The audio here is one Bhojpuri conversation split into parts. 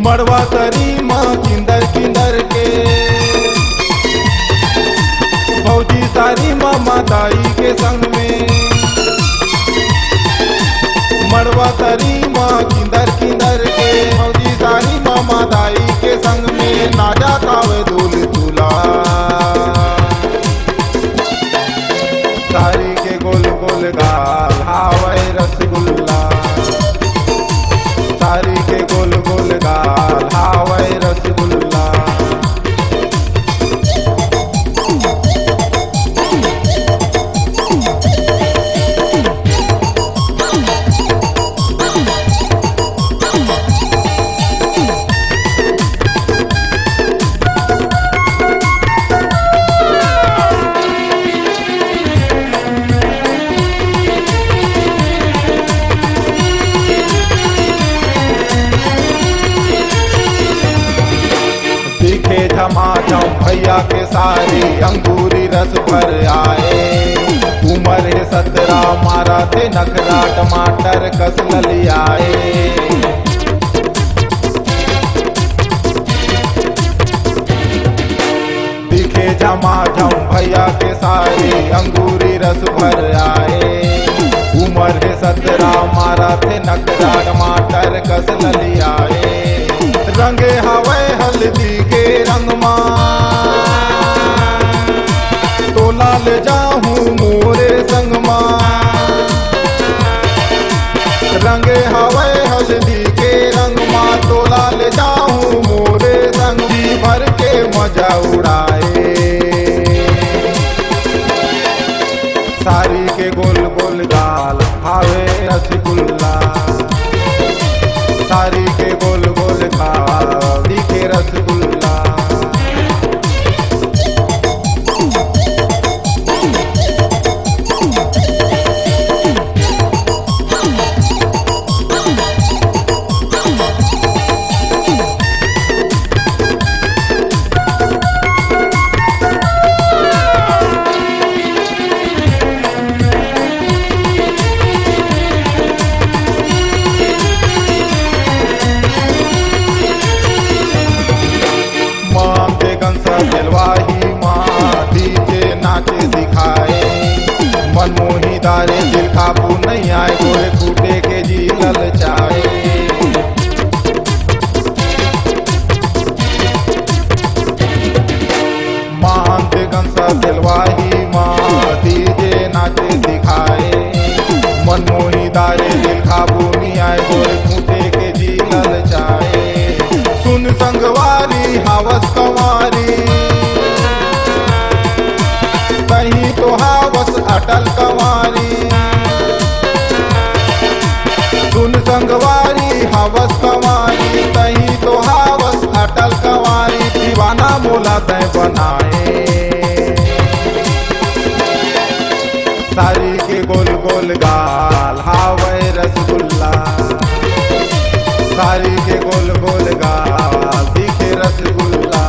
मड़वा तरी माँ किंदर किंदर के फौजी सारी मामा दाई के संग में। मड़वा तरी माँ किंदर किंदर के फौजी सारी मामा दाई के संग में। नाजा कावे दूल दूल्हा सारी के गोल गोल गाल हावे रसगुल्ला। सारी के गोल गोल गाल हावे रसगुल्ला। दिखे झमाझम भैया के सारी अंगूरी रस भर आए। उमर है 17 मारा थे नखरा टमाटर कस ललियाए। दिखे झमाझम भैया के सारी अंगूरी रस भर आए। उमर है 17 मारा थे नखरा टमाटर कस ललियाए। रंगे हवे हल्दी के रंग माँ तो लाल जाहूँ मोरे संग माँ। रंगे हवे हल्दी के रंग माँ तो लाल जाहूँ मोरे संग। जी भर के मजा उड़ाए सारी के गोल गोल गाल हावे रसगुल्ला। सारी के गोल गोल गाल दिखे रसगुल्ला। दिलवाही माँ डीजे नाचे दिखाए। मनमोही दारे दिल काबू नहीं आए। गोरे कूटे के जी ललचाए। मान दिगंसा दिलवाही माँ डीजे नाचे दिखाए। मनमोही दारे दिल काबू नहीं आए। गोरे कूटे के जी ललचाए। सुन संगवारी हावस कंवारी कहीं तो हावस अटल कंवारी। सुन संगवारी हावस कंवारी कहीं तो हावस अटल कंवारी। दीवाना मोला तय बनाए सारी के गोल गोल गाल हावे रसगुल्ला। सारी के गोल गोल गाल दिखे रसगुल्ला।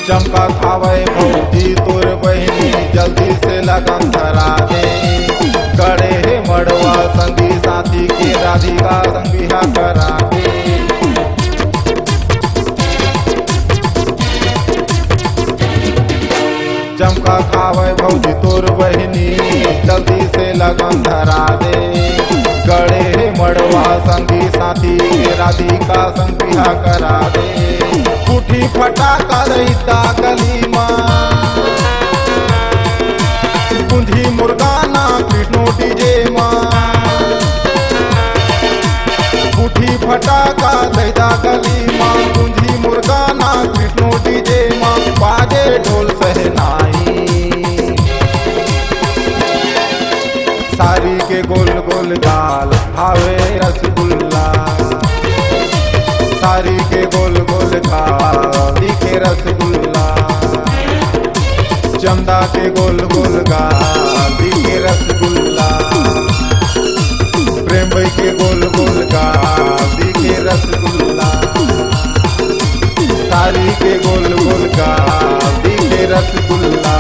चमका खावे भौजी तोर बहनी जल्दी से लगन धरा दे। करे हे मड़वा संगी साथी के राधिका संग बिहा करा दे। चमका खावे भौजी तोर बहनी जल्दी से लगन धरा दे। गड़े हे मड़वा संगी साथी के राधिका संग बिहा करा दे। कुठी फटाका रहता गली माँ कुंधी मुर्गाना कृष्णो डीजे माँ। कुठी फटाका रहता गली माँ कुंधी मुर्गाना कृष्णो डीजे माँ। बाजे ढोल सहनाई सारी के गोल गोल गाल हावे रसगुल्ला। सारी के गोल गोल गाल गाल दिखे रसगुल्ला। चंदा के गोल गोल गाल दिखे रसगुल्ला। प्रेम भाई के गोल गोल गाल दिखे रसगुल्ला। सारी के गोल गोल गाल दिखे रसगुल्ला।